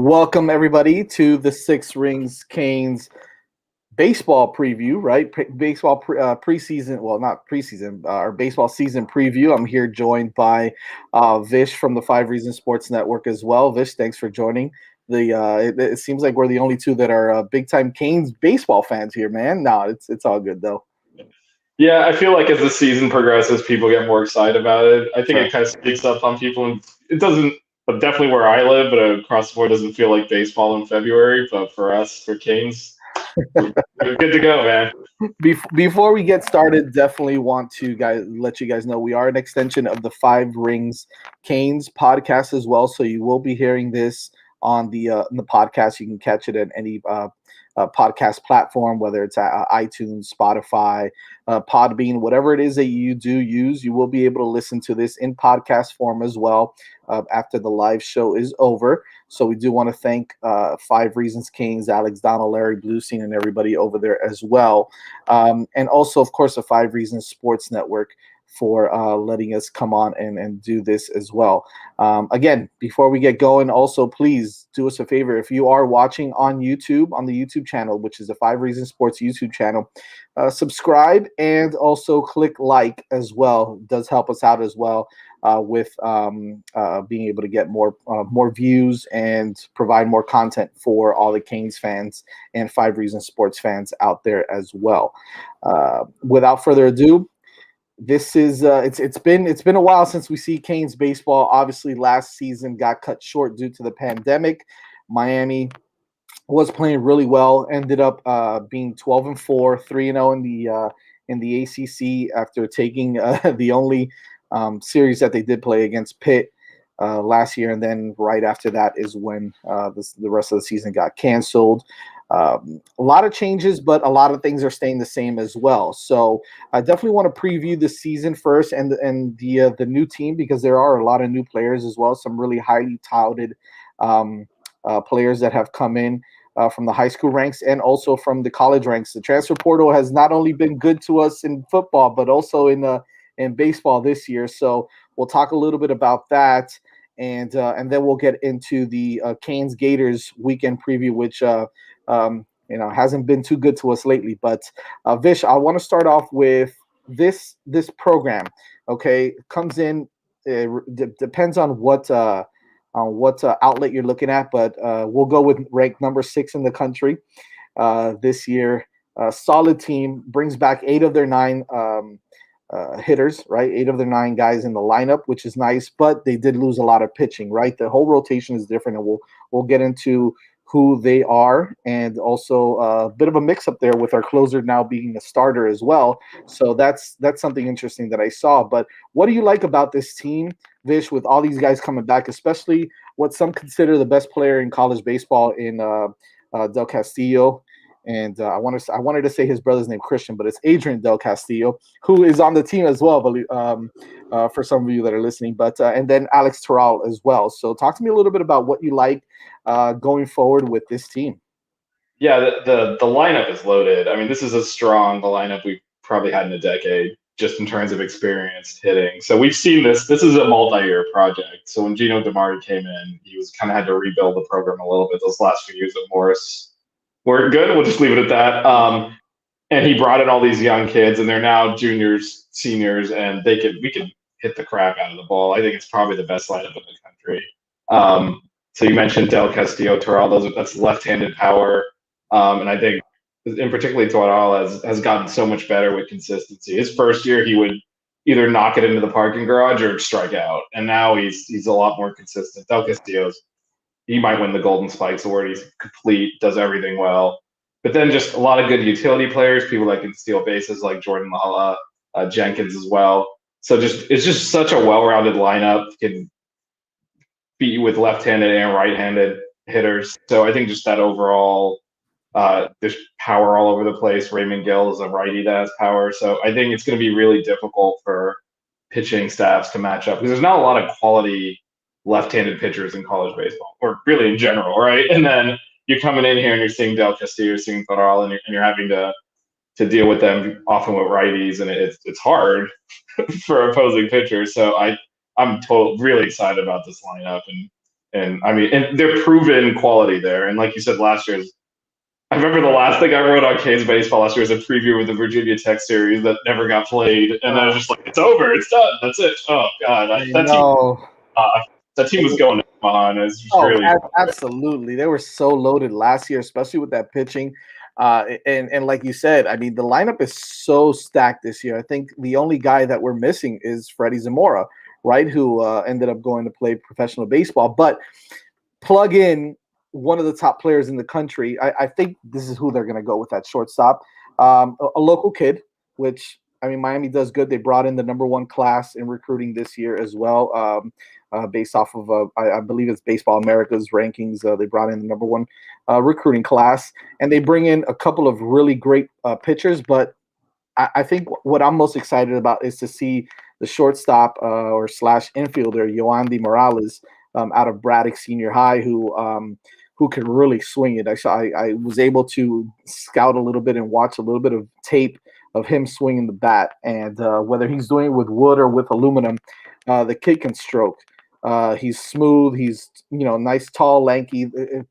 Welcome everybody to the Six Rings Canes baseball preview, right? Preseason, well, not preseason, our baseball season preview. I'm here joined by Vish from the Five Reasons Sports Network as well. Vish, thanks for joining. It seems like we're the only two that are big time Canes baseball fans here, man. No, it's all good though. Yeah, I feel like as the season progresses, people get more excited about it. I think Sure. it kind of sneaks up on people, and it doesn't. But definitely where I live, but across the board, doesn't feel like baseball in February. But for us, for Canes, we're good to go, man. Before we get started, definitely want to let you guys know we are an extension of the Five Rings Canes podcast as well. So you will be hearing this on the podcast. You can catch it at any podcast platform, whether it's iTunes, Spotify, Podbean, whatever it is that you do use. You will be able to listen to this in podcast form as well after the live show is over. So we do want to thank Five Reasons Canes, Alex Donald, Larry Bluestein, and everybody over there as well. And also, of course, the Five Reasons Sports Network for letting us come on and do this as well. Again, before we get going, also, please do us a favor. If you are watching on YouTube, on the YouTube channel, which is the Five Reasons Sports YouTube channel, subscribe and also click like as well. It does help us out as well with being able to get more views and provide more content for all the Canes fans and Five Reasons Sports fans out there as well. Without further ado, this is it's been a while since we see Canes baseball. Obviously, last season got cut short due to the pandemic. Miami was playing really well. Ended up being 12-4, 3-0 in the ACC after taking the only series that they did play against Pitt last year, and then right after that is when the rest of the season got canceled. A lot of changes, but a lot of things are staying the same as well. So I definitely want to preview the season first and the new team, because there are a lot of new players as well. Some really highly touted players that have come in from the high school ranks and also from the college ranks. The transfer portal has not only been good to us in football, but also in baseball this year. So we'll talk a little bit about that, and then we'll get into the Canes Gators weekend preview, which hasn't been too good to us lately. But Vish, I want to start off with this program. Okay, comes in. Depends on what outlet you're looking at, but we'll go with ranked number 6 in the country this year. Solid team, brings back 8 of their 9 hitters, right? 8 of their 9 guys in the lineup, which is nice, but they did lose a lot of pitching, right? The whole rotation is different, and we'll get into who they are, and also a bit of a mix up there with our closer now being a starter as well. So that's something interesting that I saw. But what do you like about this team, Vish, with all these guys coming back, especially what some consider the best player in college baseball in Del Castillo? And I wanted to say his brother's name Christian, but it's Adrian Del Castillo, who is on the team as well. For some of you that are listening, but and then Alex Terral as well. So talk to me a little bit about what you like going forward with this team. Yeah, the lineup is loaded. I mean, this is as strong the lineup we've probably had in a decade, just in terms of experienced hitting. So we've seen this. This is a multi-year project. So when Gino DiMarti came in, he was kind of had to rebuild the program a little bit. Those last few years of Morris weren't good. We'll just leave it at that. And he brought in all these young kids, and they're now juniors, seniors, and we can hit the crap out of the ball. I think it's probably the best lineup in the country. So you mentioned Del Castillo, Terral. That's left-handed power, and I think, in particularly Terral has gotten so much better with consistency. His first year, he would either knock it into the parking garage or strike out, and now he's a lot more consistent. Del Castillo's he might win the Golden Spikes Award. He's complete, does everything well. But then just a lot of good utility players, people that can steal bases like Jordan Lala, Jenkins as well. So it's just such a well-rounded lineup. Can beat you with left-handed and right-handed hitters. So I think just that overall, there's power all over the place. Raymond Gill is a righty that has power. So I think it's going to be really difficult for pitching staffs to match up because there's not a lot of quality left-handed pitchers in college baseball, or really in general, right? And then you're coming in here and you're seeing Del Castillo, you're seeing Toral, and you're having to deal with them often with righties, and it's hard for opposing pitchers. So I'm really excited about this lineup, and And I mean, and they're proven quality there. And like you said, I remember the last thing I wrote on Canes baseball last year was a preview of the Virginia Tech series that never got played, and I was just like, it's over, it's done, that's it. Oh God, I know. uh, that team was going on. It's just Oh, really absolutely. They were so loaded last year, especially with that pitching. And like you said, I mean, the lineup is so stacked this year. I think the only guy that we're missing is Freddie Zamora, right? Who ended up going to play professional baseball. But plug in one of the top players in the country. I think this is who they're going to go with that shortstop. A local kid, which I mean, Miami does good. They brought in the number one class in recruiting this year as well, based off of I believe it's Baseball America's rankings. They brought in the number one recruiting class, and they bring in a couple of really great pitchers. But I think what I'm most excited about is to see the shortstop or slash infielder Yoandy Morales out of Braddock Senior High, who can really swing it. I was able to scout a little bit and watch a little bit of tape of him swinging the bat, and whether he's doing it with wood or with aluminum, the kid can stroke. He's smooth. He's nice, tall, lanky,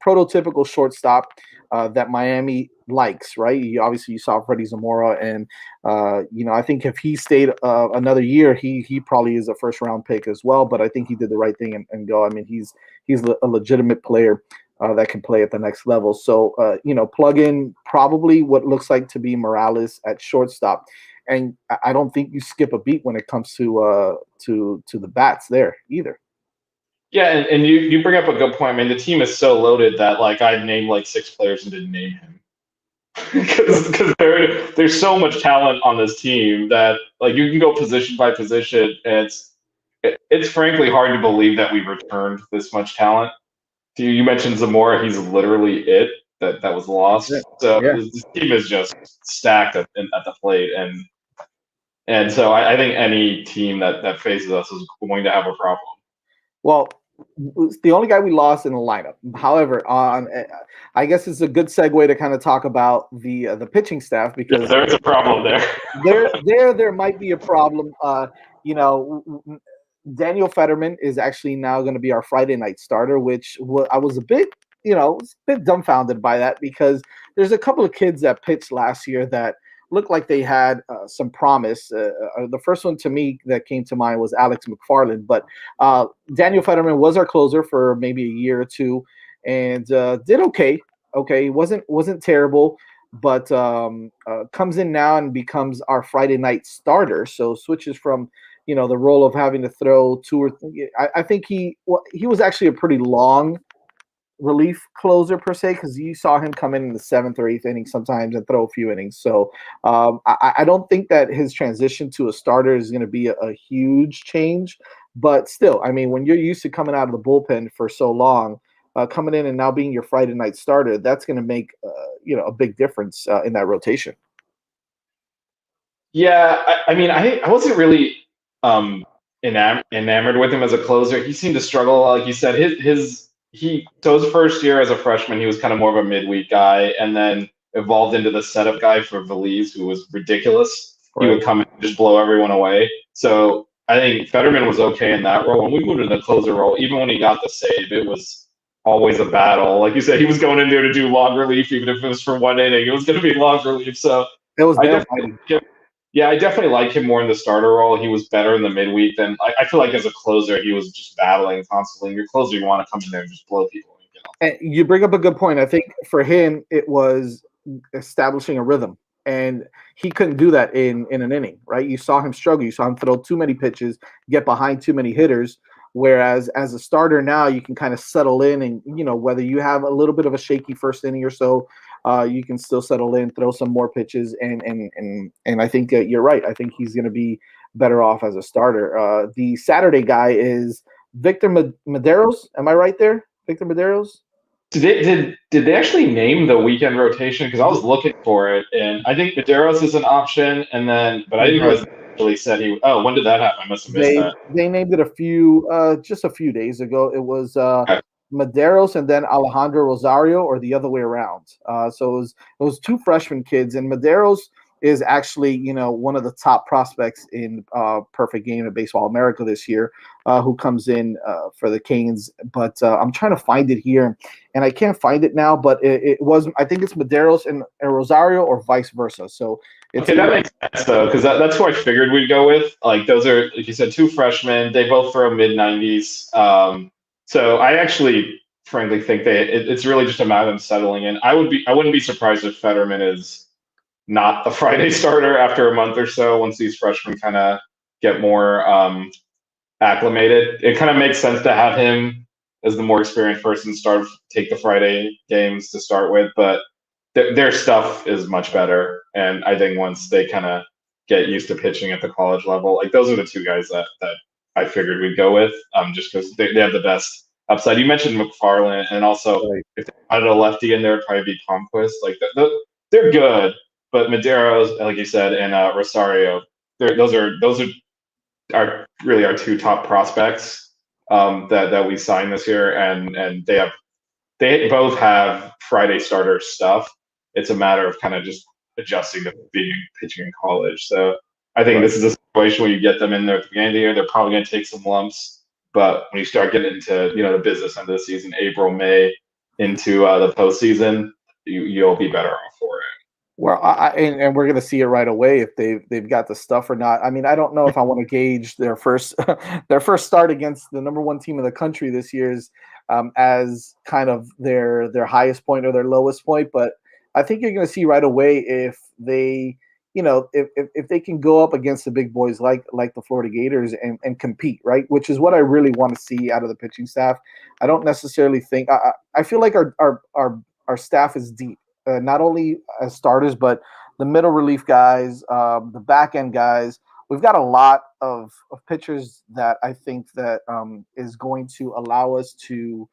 prototypical shortstop that Miami likes. Right? Obviously, you saw Freddie Zamora, and I think if he stayed another year, he probably is a first round pick as well. But I think he did the right thing and go. I mean, he's a legitimate player that can play at the next level. So plug in probably what looks like to be Morales at shortstop, and I don't think you skip a beat when it comes to the bats there either. yeah. And you bring up a good point. I mean, the team is so loaded that like I named like 6 players and didn't name him. Because there's so much talent on this team that like you can go position by position, and it's frankly hard to believe that we returned this much talent. You mentioned Zamora; he's literally it that was lost. Yeah. So Yeah. this team is just stacked at the plate, and so I think any team that faces us is going to have a problem. Well, it's the only guy we lost in the lineup. However, I guess it's a good segue to kind of talk about the pitching staff because there's a problem there. there might be a problem. Daniel Fetterman is actually now going to be our Friday night starter, which I was a bit dumbfounded by that because there's a couple of kids that pitched last year that looked like they had some promise. The first one to me that came to mind was Alex McFarland, but Daniel Fetterman was our closer for maybe a year or two and did okay. Okay, wasn't terrible, but comes in now and becomes our Friday night starter. So switches from the role of having to throw two or three. I think he was actually a pretty long relief closer per se because you saw him come in the 7th or 8th inning sometimes and throw a few innings. So I don't think that his transition to a starter is going to be a huge change. But still, I mean, when you're used to coming out of the bullpen for so long, coming in and now being your Friday night starter, that's going to make a big difference in that rotation. Yeah, I mean, I wasn't really enamored with him as a closer. He seemed to struggle, like you said. His first year as a freshman, he was kind of more of a midweek guy, and then evolved into the setup guy for Veliz, who was ridiculous. Right. He would come and just blow everyone away. So I think Fetterman was okay in that role. When we moved into the closer role, even when he got the save, it was always a battle. Like you said, he was going in there to do long relief, even if it was for one inning. It was going to be long relief. So it was I definitely like him more in the starter role. He was better in the midweek than I feel like as a closer, he was just battling constantly. Your closer, you want to come in there and just blow people. And you bring up a good point. I think for him, it was establishing a rhythm, and he couldn't do that in an inning, right? You saw him struggle. You saw him throw too many pitches, get behind too many hitters. Whereas as a starter now, you can kind of settle in, and whether you have a little bit of a shaky first inning or so, you can still settle in, throw some more pitches, and I think you're right. I think he's going to be better off as a starter. The Saturday guy is Victor Medeiros. Am I right there, Victor Medeiros? Did they actually name the weekend rotation? Because I was looking for it, and I think Medeiros is an option, but I didn't realize they actually said he. Oh, when did that happen? I must have missed that. They named it just a few days ago. It was Medeiros and then Alejandro Rosario, or the other way around. So it was 2 freshman kids, and Medeiros is actually, one of the top prospects in Perfect Game of Baseball America this year, who comes in for the Canes. But I'm trying to find it here, and I can't find it now. But it was, I think it's Medeiros and Rosario, or vice versa. So it's Okay, that makes sense though, because that's who I figured we'd go with. Like those are, like you said, two freshmen. They both throw mid 90s. So I actually, frankly, think it's really just a matter of them settling in. I wouldn't be surprised if Fetterman is not the Friday starter after a month or so. Once these freshmen kind of get more acclimated, it kind of makes sense to have him as the more experienced person take the Friday games to start with, but their stuff is much better. And I think once they kind of get used to pitching at the college level, like those are the two guys that I figured we'd go with, just because they have the best upside. You mentioned McFarland, and also right. if they added a lefty in there, it'd probably be Palmquist. Like they're good, but Medeiros, like you said, and Rosario, those are really our two top prospects that we signed this year, and they both have Friday starter stuff. It's a matter of kind of just adjusting to being pitching in college. So I think this is a situation where you get them in there at the beginning of the year. They're probably going to take some lumps, but when you start getting into the business end of the season, April, May, into the postseason, you'll be better off for it. Well, and we're going to see it right away if they've got the stuff or not. I mean, I don't know if I want to gauge their first their first start against the number one team in the country this year's as kind of their highest point or their lowest point, but I think you're going to see right away if they, if they can go up against the big boys like the Florida Gators and compete, right? Which is what I really want to see out of the pitching staff. I don't necessarily think I feel like our staff is deep. Not only as starters, but the middle relief guys, the back end guys. We've got a lot of pitchers that I think that is going to allow us to,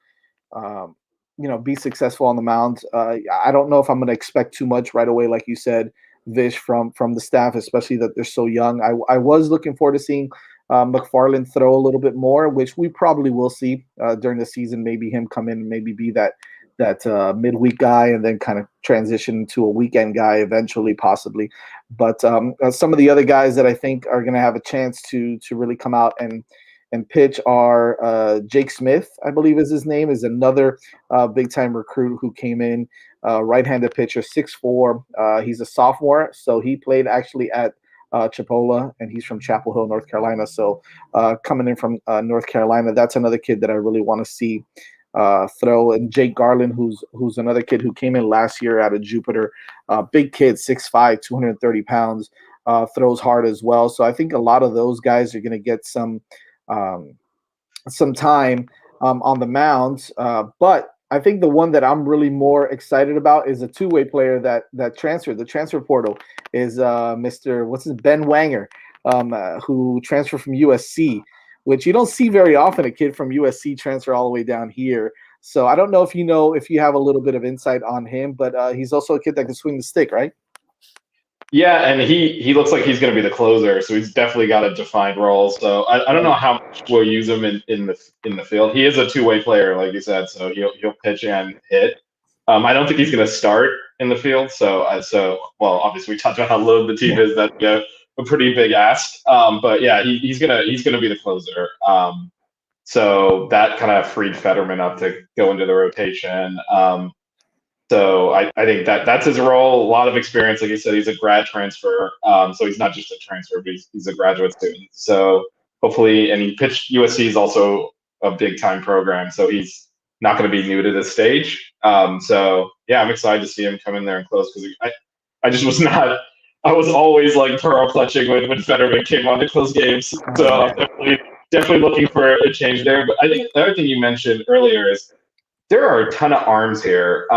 be successful on the mound. I don't know if I'm going to expect too much right away, like you said, Vish, from the staff, especially that they're so young. I was looking forward to seeing McFarland throw a little bit more, which we probably will see during the season. Maybe him come in and maybe be that midweek guy and then kind of transition to a weekend guy eventually, possibly. But some of the other guys that I think are going to have a chance to really come out and pitch are Jake Smith, I believe is his name, is another big time recruit who came in, right-handed pitcher, 6'4". He's a sophomore, so he played actually at Chipola, and he's from Chapel Hill, North Carolina. So coming in from North Carolina, that's another kid that I really want to see throw. And Jake Garland, who's another kid who came in last year out of Jupiter, big kid, 6'5", 230 pounds, throws hard as well. So I think a lot of those guys are going to get some time on the mound. But I think the one that I'm really more excited about is a two-way player that transferred. The transfer portal is Ben Wanger, who transferred from USC, which you don't see very often, a kid from USC transfer all the way down here. So I don't know if you have a little bit of insight on him, but he's also a kid that can swing the stick, right? Yeah, and he looks like he's going to be the closer, so he's definitely got a defined role. So I don't know how much we'll use him in the field. He is a two-way player, like you said, so he'll pitch and hit. I don't think he's going to start in the field. So well, obviously we talked about how low the team is. That's a pretty big ask. But yeah, he's gonna be the closer. So that kind of freed Fetterman up to go into the rotation. So I think that's his role. A lot of experience, like you said, he's a grad transfer. So he's not just a transfer, but he's a graduate student. So hopefully, and he pitched USC is also a big time program, so he's not going to be new to this stage. So yeah, I'm excited to see him come in there and close, because I just was not. I was always like pearl clutching when Fetterman came on to close games. So I'm definitely looking for a change there. But I think the other thing you mentioned earlier is there are a ton of arms here.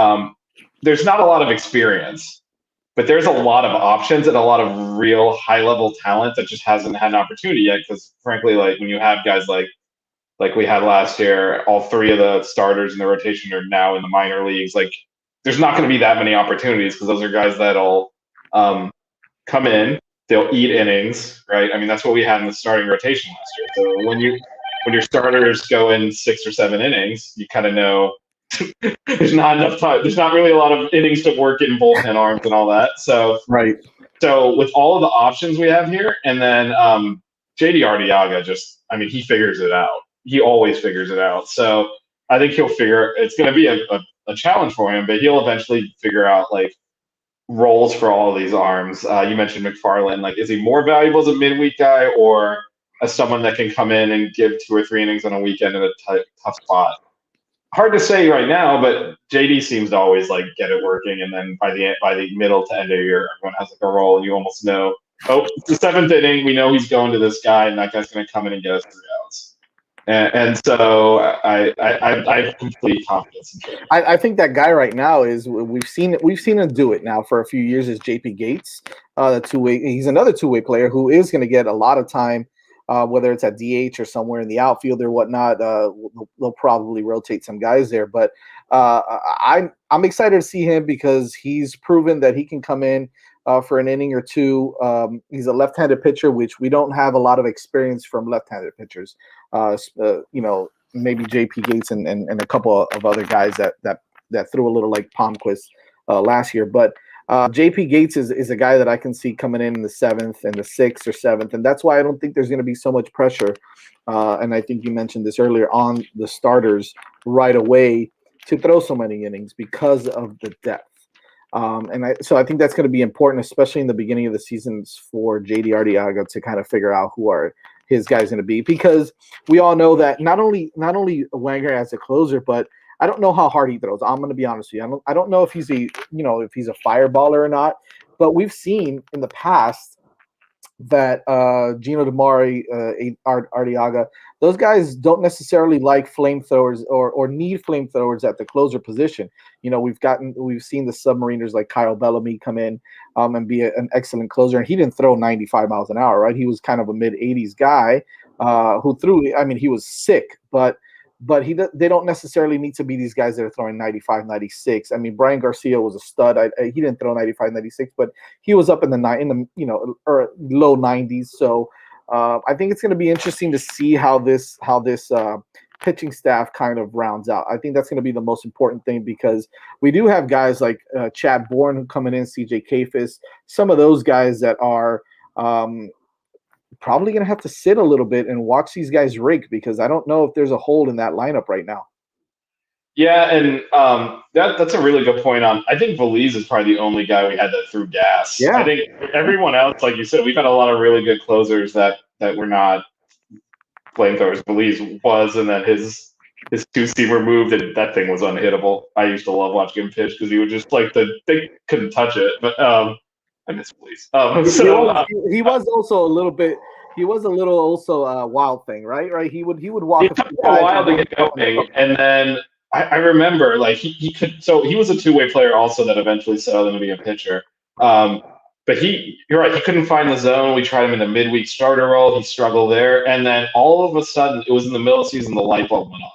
There's not a lot of experience, but there's a lot of options and a lot of real high level talent that just hasn't had an opportunity yet. Because frankly, like when you have guys like we had last year, all three of the starters in the rotation are now in the minor leagues. Like there's not going to be that many opportunities, because those are guys that'll come in, they'll eat innings, right? I mean, that's what we had in the starting rotation last year. So when your starters go in 6 or 7 innings, you kind of know there's not enough time. There's not really a lot of innings to work in bullpen arms and all that. So right. So with all of the options we have here, and then JD Arteaga he figures it out. He always figures it out. So I think it's going to be a challenge for him, but he'll eventually figure out like roles for all of these arms. You mentioned McFarland. Like, is he more valuable as a midweek guy or as someone that can come in and give 2 or 3 innings on a weekend in a tough spot? Hard to say right now, but JD seems to always like get it working, and then by the middle to end of the year, everyone has like a role, and you almost know, oh, it's the 7th inning. We know he's going to this guy, and that guy's going to come in and get us 3 outs. And so I have complete confidence in JD. I think that guy right now is we've seen him do it now for a few years. Is JP Gates, the two-way? He's another two-way player who is going to get a lot of time. Whether it's at DH or somewhere in the outfield or whatnot, they'll probably rotate some guys there. But I'm excited to see him because he's proven that he can come in for an inning or two. He's a left-handed pitcher, which we don't have a lot of experience from left-handed pitchers. Maybe JP Gates and a couple of other guys that threw a little like Palmquist last year, but. JP Gates is a guy that I can see coming in the 7th and the 6th or 7th, and that's why I don't think there's going to be so much pressure. And I think you mentioned this earlier on the starters right away to throw so many innings because of the depth. So I think that's going to be important, especially in the beginning of the seasons for JD Arteaga to kind of figure out who are his guys going to be, because we all know that not only Wanger as a closer, but I don't know how hard he throws. I'm going to be honest with you. I don't know if he's a fireballer or not, but we've seen in the past that Gino DiMare, Arteaga, those guys don't necessarily like flamethrowers or need flamethrowers at the closer position. We've seen the Submariners like Kyle Bellamy come in and be an excellent closer, and he didn't throw 95 miles an hour, right? He was kind of a mid-80s guy who threw. I mean, he was sick, but they don't necessarily need to be these guys that are throwing 95, 96. I mean, Brian Garcia was a stud. He didn't throw 95, 96, but he was up in the low 90s. So I think it's going to be interesting to see how this pitching staff kind of rounds out. I think that's going to be the most important thing, because we do have guys like Chad Bourne coming in, CJ Kafis, some of those guys that are probably going to have to sit a little bit and watch these guys rake, because I don't know if there's a hole in that lineup right now. Yeah, and that's a really good point. I think Veliz is probably the only guy we had that threw gas. Yeah. I think everyone else, like you said, we've had a lot of really good closers that were not flamethrowers. Veliz was, and then his two-seamer moved, and that thing was unhittable. I used to love watching him pitch because he would just they couldn't touch it. But I miss Veliz. He was also a little bit. He was a little also a wild thing, right? Right. He would walk. It took a while to get going, and then I remember like he could. So he was a two-way player also that eventually settled into being a pitcher. But you're right. He couldn't find the zone. We tried him in a midweek starter role. He struggled there, and then all of a sudden, it was in the middle of the season. The light bulb went on,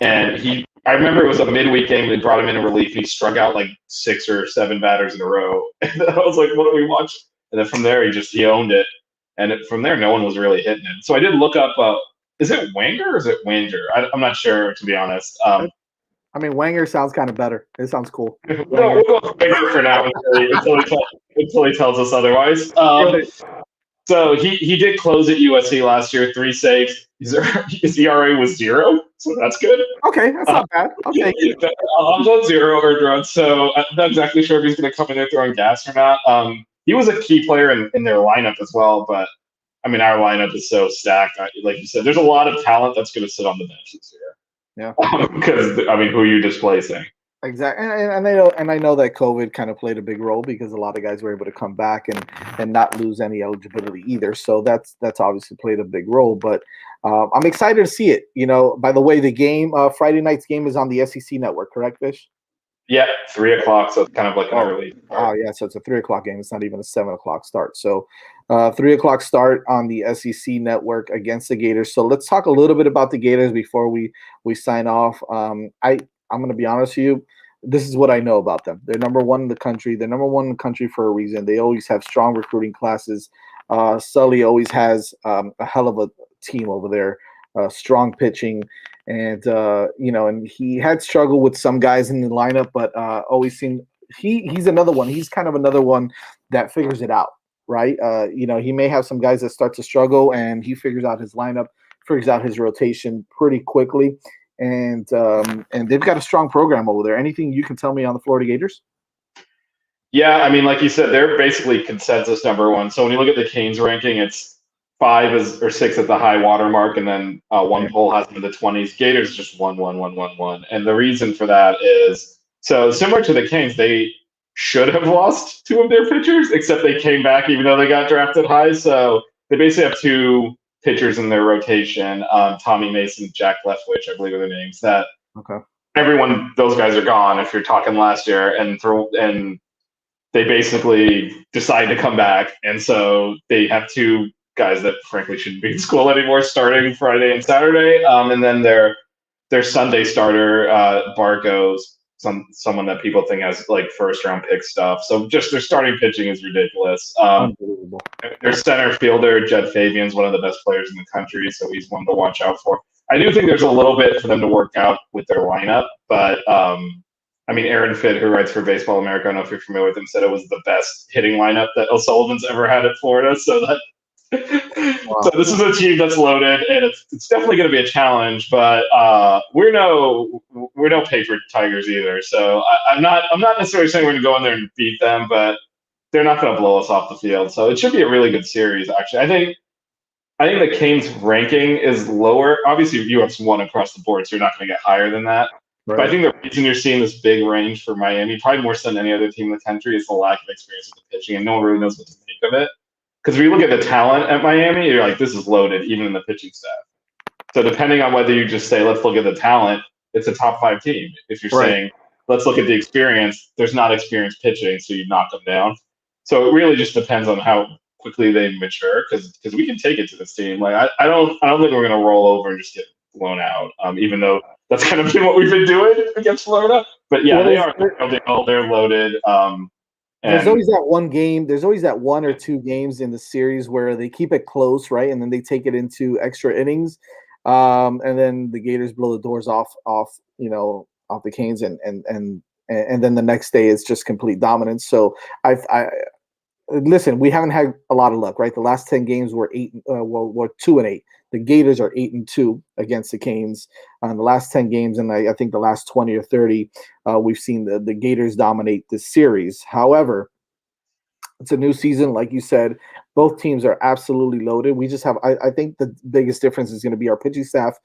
and I remember it was a midweek game. They brought him in relief. He struck out like 6 or 7 batters in a row, and I was like, "What do we watch?" And then from there, he owned it. And from there, no one was really hitting him. So I did look up, is it Wanger or is it Wanger? I'm not sure, to be honest. I mean, Wanger sounds kind of better. It sounds cool. We'll go with Wanger for now until he tells us otherwise. So he did close at USC last year, 3 saves. His ERA was 0, so that's good. Okay, that's not bad. Okay. I'm on 0 earned runs, so I'm not exactly sure if he's going to come in there throwing gas or not. He was a key player in their lineup as well, but I mean, our lineup is so stacked. Like you said, there's a lot of talent that's going to sit on the bench this year. Yeah. Because who are you displacing? Exactly, and I know that COVID kind of played a big role, because a lot of guys were able to come back and not lose any eligibility either. So that's obviously played a big role. But I'm excited to see it. By the way, the game Friday night's game is on the SEC network, correct, Fish? Yeah, 3:00. So it's kind of like an early. Oh yeah, so it's a 3:00 game. It's not even a 7:00 start. So 3:00 start on the SEC network against the Gators. So let's talk a little bit about the Gators before we sign off. I'm going to be honest with you. This is what I know about them. They're number 1 in the country. They're number 1 in the country for a reason. They always have strong recruiting classes. Sully always has a hell of a team over there, strong pitching. And, and he had struggled with some guys in the lineup, but always seemed he's another one. He's kind of another one that figures it out, right? He may have some guys that start to struggle, and he figures out his lineup, figures out his rotation pretty quickly, and they've got a strong program over there. Anything you can tell me on the Florida Gators? Yeah, I mean, like you said, they're basically consensus number one. So when you look at the Canes ranking, it's 5 or 6 at the high water mark, and then one poll has them in the 20s. Gators just 1-1-1-1-1, and the reason for that is so similar to the Canes, they should have lost 2 of their pitchers, except they came back even though they got drafted high. So they basically have 2 pitchers in their rotation, Tommy Mason, Jack Leftwich, I believe are the names that. Okay. Everyone, those guys are gone. If you're talking last year, and they basically decide to come back, and so they have 2 guys that frankly shouldn't be in school anymore, starting Friday and Saturday, and then their Sunday starter, Barco's someone that people think has like first round pick stuff. So just their starting pitching is ridiculous. Unbelievable. Their center fielder, Jed Fabian's one of the best players in the country, so he's one to watch out for. I do think there's a little bit for them to work out with their lineup, but I mean, Aaron Fitt, who writes for Baseball America, I don't know if you're familiar with him, said it was the best hitting lineup that O'Sullivan's ever had at Florida. So that, Wow. So this is a team that's loaded, and it's definitely going to be a challenge. But we're no paper Tigers either. So I'm not necessarily saying we're going to go in there and beat them, but they're not going to blow us off the field. So it should be a really good series. Actually, I think the Canes ranking is lower. Obviously, you have one across the board, so you're not going to get higher than that. Right. But I think the reason you're seeing this big range for Miami, probably more so than any other team in the country, is the lack of experience with the pitching, and no one really knows what to make of it. Because if you look at the talent at Miami, you're like, this is loaded, even in the pitching staff. So depending on whether you just say, let's look at the talent, it's a top 5 team. If you're saying, let's look at the experience, there's not experienced pitching, so you knock them down. So it really just depends on how quickly they mature, because we can take it to this team. Like I don't think we're going to roll over and just get blown out. Even though that's kind of been what we've been doing against Florida. But yeah, they're loaded. There's always that one game. There's always that 1 or 2 games in the series where they keep it close, right, and then they take it into extra innings, and then the Gators blow the doors off the Canes, and then the next day it's just complete dominance. So listen, we haven't had a lot of luck, right? The last 10 games were 2-8. The Gators are 8-2 against the Canes on the last 10 games, and I think the last 20 or 30, we've seen the Gators dominate this series. However, it's a new season, like you said. Both teams are absolutely loaded. We just have, I think, the biggest difference is going to be our pitching staff.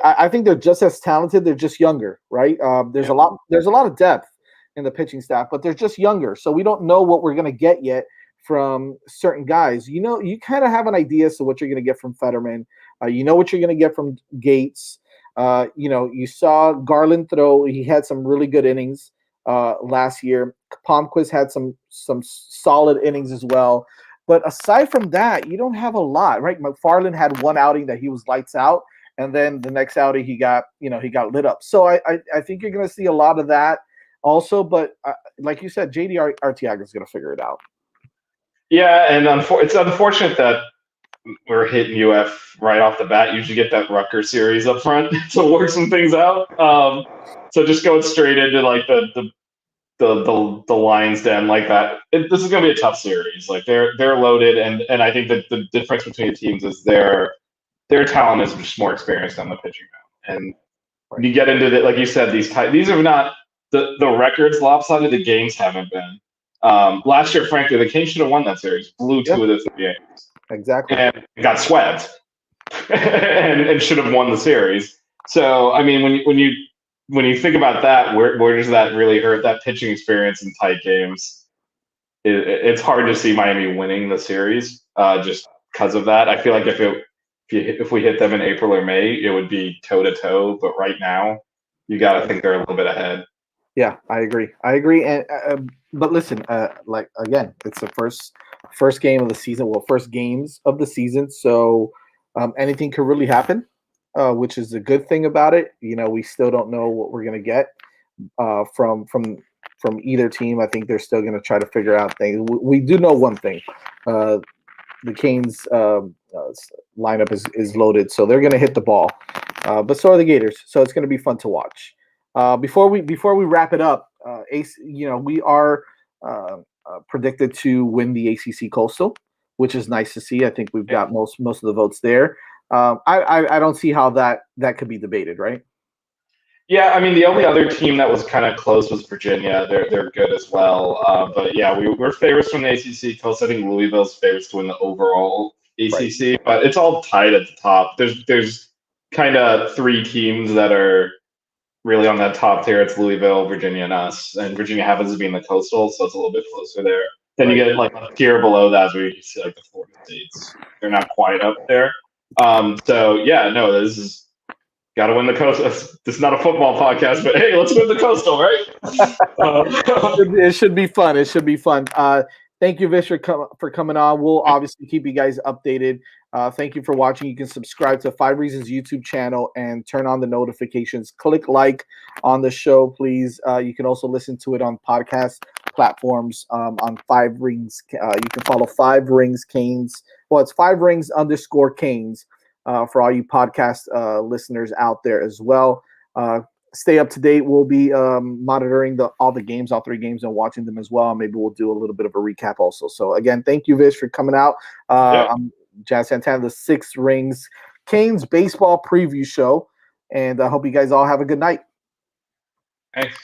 I think they're just as talented. They're just younger, right? There's a lot of depth in the pitching staff, but they're just younger, so we don't know what we're going to get yet from certain guys. You kind of have an idea as to what you're going to get from Fetterman. You know what you're going to get from Gates. You saw Garland throw. He had some really good innings last year. Palmquist had some solid innings as well. But aside from that, you don't have a lot, right? McFarland had one outing that he was lights out, and then the next outing he got lit up. So I think you're going to see a lot of that also. But like you said, JD Arteaga is going to figure it out. Yeah, and it's unfortunate that we're hitting UF right off the bat. You usually get that Rutgers series up front to work some things out. So just going straight into like the Lions Den like that. This is going to be a tough series. Like they're loaded, and I think that the difference between the teams is their talent is just more experienced on the pitching mound. And when you get into like you said, these are not the records lopsided. The games haven't been. Last year, frankly, the Kings should have won that series. Blew 2 of the 3 games. Exactly. And got swept, and should have won the series. So, I mean, when you think about that, where does that really hurt? That pitching experience in tight games, it's hard to see Miami winning the series just because of that. I feel like if we hit them in April or May, it would be toe to toe. But right now, you got to think they're a little bit ahead. Yeah, I agree. And but listen, like again, it's the first game of the season. Well, first games of the season, so anything could really happen, which is a good thing about it. We still don't know what we're gonna get from either team. I think they're still gonna try to figure out things. We do know one thing: the Canes lineup is loaded, so they're gonna hit the ball. But so are the Gators, so it's gonna be fun to watch. Before we wrap it up, we are predicted to win the ACC Coastal, which is nice to see. I think we've got most of the votes there. I don't see how that could be debated, right? Yeah, I mean the only other team that was kind of close was Virginia. They're good as well. But yeah, we're favorites from the ACC. Coast, I think Louisville's favorites to win the overall ACC, right. But it's all tied at the top. There's kind of three teams that are really on that top tier. It's Louisville, Virginia, and us. And Virginia happens to be in the Coastal, so it's a little bit closer there. Then right. You get like a tier below that, where you see like the Florida States. They're not quite up there. So yeah, no, this is. Got to win the Coastal. This is not a football podcast, but hey, let's win the Coastal, right? It should be fun. It should be fun. Thank you, Vish, for coming on. We'll obviously keep you guys updated. Thank you for watching. You can subscribe to 5 Reasons YouTube channel and turn on the notifications. Click like on the show, please. You can also listen to it on podcast platforms on 5 Rings. You can follow 5 Rings Canes. Well, it's 5 Rings _ Canes. For all you podcast listeners out there as well. Stay up to date. We'll be monitoring all 3 games, and watching them as well. Maybe we'll do a little bit of a recap also. So again, thank you, Vish, for coming out. I'm Jazz Santana, the 6 Rings Canes baseball preview show, and I hope you guys all have a good night. Thanks.